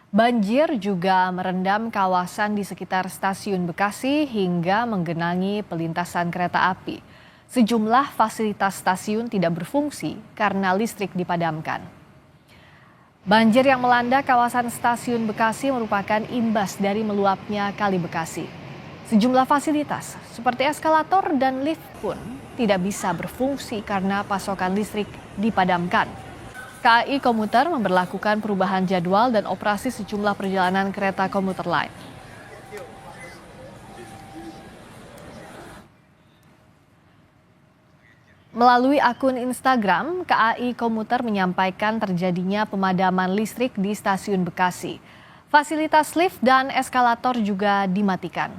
Banjir juga merendam kawasan di sekitar stasiun Bekasi hingga menggenangi pelintasan kereta api. Sejumlah fasilitas stasiun tidak berfungsi karena listrik dipadamkan. Banjir yang melanda kawasan stasiun Bekasi merupakan imbas dari meluapnya Kali Bekasi. Sejumlah fasilitas seperti eskalator dan lift pun tidak bisa berfungsi karena pasokan listrik dipadamkan. KAI Komuter memberlakukan perubahan jadwal dan operasi sejumlah perjalanan kereta komuter lain. Melalui akun Instagram, KAI Komuter menyampaikan terjadinya pemadaman listrik di stasiun Bekasi. Fasilitas lift dan eskalator juga dimatikan.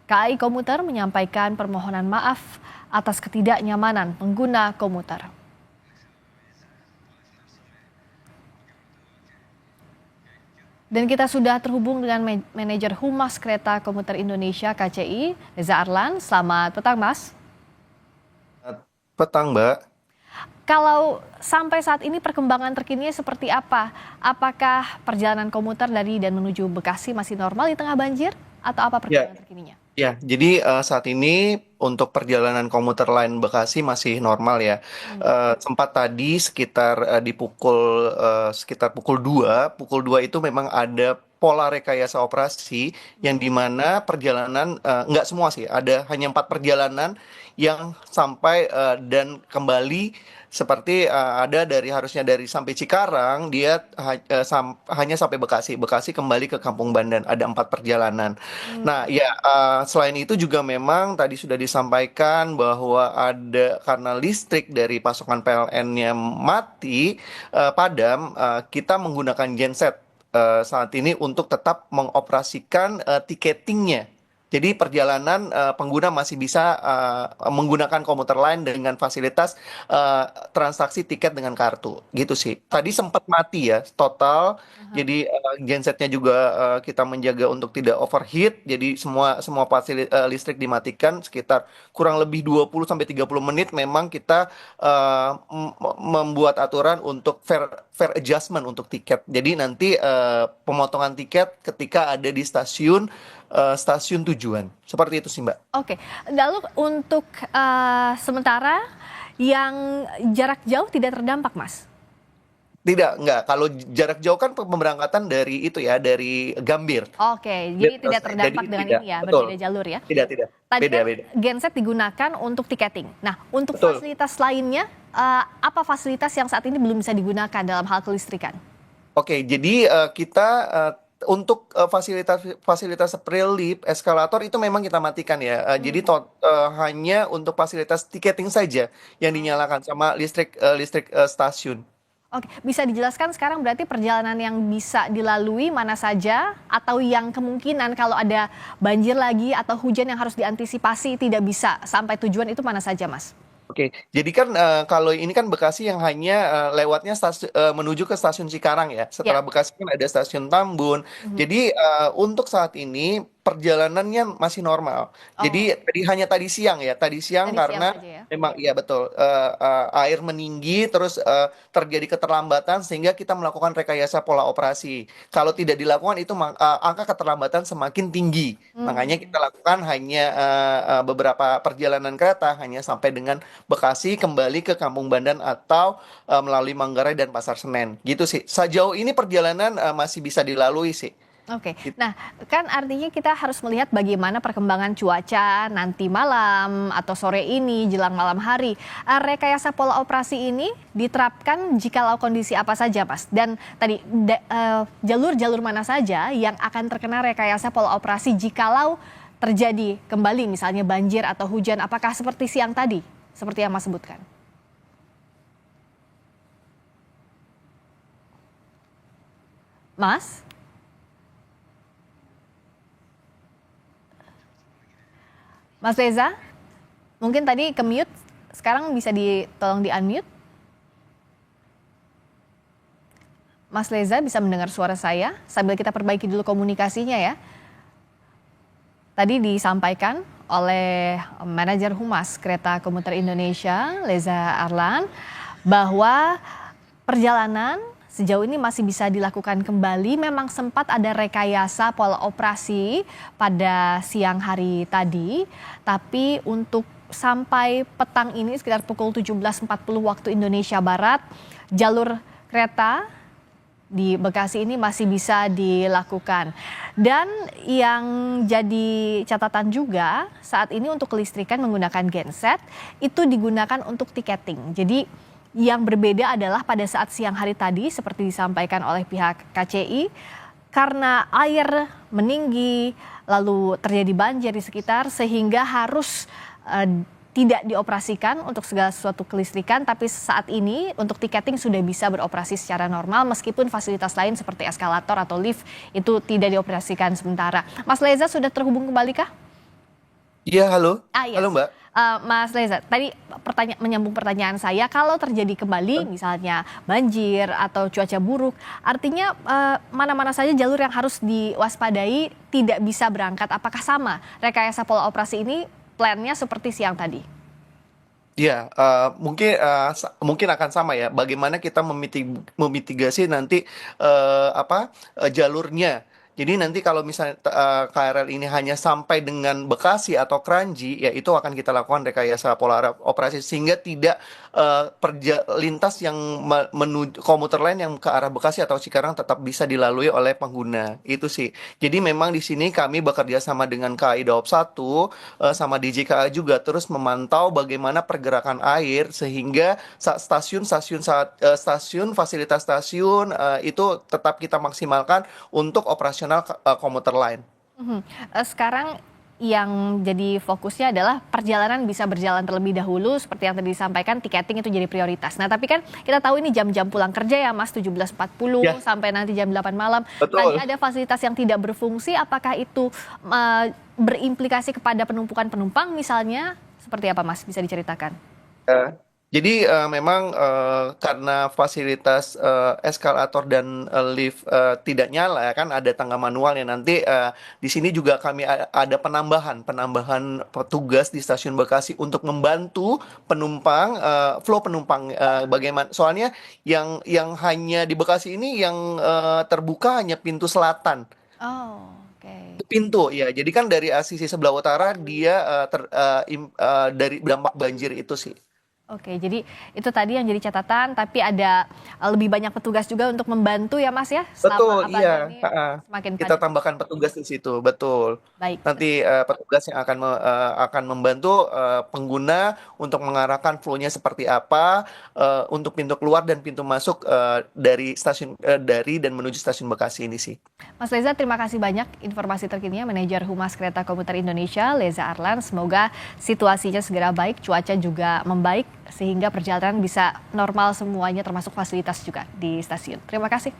KAI Komuter menyampaikan permohonan maaf atas ketidaknyamanan pengguna komuter. Dan kita sudah terhubung dengan manajer Humas Kereta Komuter Indonesia KCI, Reza Arlan. Selamat petang, Mas. Petang, Mbak. Kalau sampai saat ini perkembangan terkininya seperti apa? Apakah perjalanan komuter dari dan menuju Bekasi masih normal di tengah banjir? Atau apa Ya, perkembangan terkininya? ya. Jadi saat ini untuk perjalanan komuter lain Bekasi masih normal ya. Sempat tadi sekitar sekitar pukul 2 itu memang ada pola rekayasa operasi yang dimana perjalanan nggak semua sih, ada hanya 4 perjalanan yang sampai dan kembali seperti ada harusnya dari sampai Cikarang dia hanya sampai Bekasi, Bekasi kembali ke Kampung Bandan ada 4 perjalanan. Nah, ya, selain itu juga memang tadi sudah disampaikan bahwa ada karena listrik dari pasokan PLN-nya mati, padam, kita menggunakan genset saat ini untuk tetap mengoperasikan tiketingnya. Jadi perjalanan pengguna masih bisa menggunakan komuter lain dengan fasilitas transaksi tiket dengan kartu, gitu sih. Tadi sempat mati ya total. Jadi gensetnya juga kita menjaga untuk tidak overheat. Jadi semua semua listrik dimatikan sekitar kurang lebih 20 sampai 30 menit memang kita membuat aturan untuk fair adjustment untuk tiket. Jadi nanti pemotongan tiket ketika ada di stasiun tujuan. Seperti itu sih, Mbak. Oke, lalu untuk sementara yang jarak jauh tidak terdampak, Mas? Tidak, enggak. Kalau jarak jauh kan pemberangkatan dari itu ya, dari Gambir. Oke, jadi tidak Jadi terdampak dengan tidak, ini ya, betul. berbeda jalur ya. Tidak, tidak. Tadi Beda, kan beda. genset digunakan untuk tiketing. Nah, untuk Betul. fasilitas lainnya, apa fasilitas yang saat ini belum bisa digunakan dalam hal kelistrikan? Oke, jadi kita untuk fasilitas lift, eskalator itu memang kita matikan ya. Jadi hanya untuk fasilitas tiketing saja yang dinyalakan sama listrik stasiun. Oke, bisa dijelaskan sekarang berarti perjalanan yang bisa dilalui mana saja atau yang kemungkinan kalau ada banjir lagi atau hujan yang harus diantisipasi tidak bisa sampai tujuan itu mana saja, Mas? Oke, jadi kan kalau ini kan Bekasi yang hanya lewatnya menuju ke stasiun Cikarang ya. Ya. Setelah Bekasi kan ada stasiun Tambun. Jadi untuk saat ini perjalanannya masih normal. Oh, Jadi tadi siang ya, tadi siang tadi siang karena saja ya. memang iya betul air meninggi terus terjadi keterlambatan sehingga kita melakukan rekayasa pola operasi. Kalau tidak dilakukan itu angka keterlambatan semakin tinggi. Makanya kita lakukan hanya beberapa perjalanan kereta hanya sampai dengan Bekasi kembali ke Kampung Bandan atau melalui Manggarai dan Pasar Senen. Gitu sih. Sejauh ini perjalanan masih bisa dilalui sih. Oke, Gitu. nah kan artinya kita harus melihat bagaimana perkembangan cuaca nanti malam atau sore ini jelang malam hari. Rekayasa pola operasi ini diterapkan jikalau kondisi apa saja, Mas? Dan tadi jalur-jalur mana saja yang akan terkena rekayasa pola operasi jikalau terjadi kembali misalnya banjir atau hujan, apakah seperti siang tadi, seperti yang Mas sebutkan? Mas? Mas Reza, mungkin tadi ke mute, sekarang bisa tolong di unmute. Mas Reza bisa mendengar suara saya sambil kita perbaiki dulu komunikasinya ya. Tadi disampaikan oleh manajer Humas Kereta Komuter Indonesia, Reza Arlan, bahwa perjalanan sejauh ini masih bisa dilakukan kembali. Memang sempat ada rekayasa pola operasi pada siang hari tadi, tapi untuk sampai petang ini sekitar pukul 17.40 waktu Indonesia Barat, jalur kereta di Bekasi ini masih bisa dilakukan. Dan yang jadi catatan juga saat ini untuk kelistrikan menggunakan genset itu digunakan untuk tiketing. Jadi yang berbeda adalah pada saat siang hari tadi seperti disampaikan oleh pihak KCI, karena air meninggi lalu terjadi banjir di sekitar sehingga harus tidak dioperasikan untuk segala sesuatu kelistrikan, tapi saat ini untuk tiketing sudah bisa beroperasi secara normal meskipun fasilitas lain seperti eskalator atau lift itu tidak dioperasikan sementara. Mas Leza sudah terhubung kembali kah? Iya, halo. Yes. Halo, Mbak. Mas Leza, tadi menyambung pertanyaan saya, kalau terjadi kembali misalnya banjir atau cuaca buruk, artinya mana-mana saja jalur yang harus diwaspadai tidak bisa berangkat. Apakah sama rekayasa pola operasi ini plannya seperti siang tadi? Ya, mungkin akan sama ya. Bagaimana kita memitigasi nanti jalurnya. Jadi nanti kalau misalnya KRL ini hanya sampai dengan Bekasi atau Kranji, ya itu akan kita lakukan rekayasa pola operasi sehingga tidak lintas yang menuju komuter lain yang ke arah Bekasi atau Cikarang tetap bisa dilalui oleh pengguna. Itu sih. Jadi memang di sini kami bekerja sama dengan KAI Daob 1 sama DJKA juga terus memantau bagaimana pergerakan air sehingga stasiun fasilitas stasiun itu tetap kita maksimalkan untuk operasional komuter lain. Sekarang yang jadi fokusnya adalah perjalanan bisa berjalan terlebih dahulu seperti yang tadi disampaikan, tiketing itu jadi prioritas. Nah tapi kan kita tahu ini jam-jam pulang kerja ya Mas, 17.40 sampai nanti jam 8 malam. Betul. Tadi ada fasilitas yang tidak berfungsi, apakah itu berimplikasi kepada penumpukan penumpang misalnya? Seperti apa Mas, bisa diceritakan? Jadi memang karena fasilitas eskalator dan lift tidak nyala ya kan, ada tangga manual ya nanti di sini juga kami ada penambahan petugas di stasiun Bekasi untuk membantu penumpang flow penumpang bagaimana, soalnya yang hanya di Bekasi ini yang terbuka hanya pintu selatan. Oh, oke. Pintu ya, jadi kan dari sisi sebelah utara dia dari dampak banjir itu sih. Oke, jadi itu tadi yang jadi catatan, tapi ada lebih banyak petugas juga untuk membantu ya Mas ya, Betul, selama iya. ini semakin Kita padat. tambahkan petugas di situ, betul. Baik. Nanti petugas yang akan membantu pengguna untuk mengarahkan flow-nya seperti apa untuk pintu keluar dan pintu masuk dari dan menuju stasiun Bekasi ini sih. Mas Leza, terima kasih banyak informasi terkininya, Manajer Humas Kereta Komuter Indonesia, Leza Arlan. Semoga situasinya segera baik, cuaca juga membaik, sehingga perjalanan bisa normal semuanya termasuk fasilitas juga di stasiun. Terima kasih.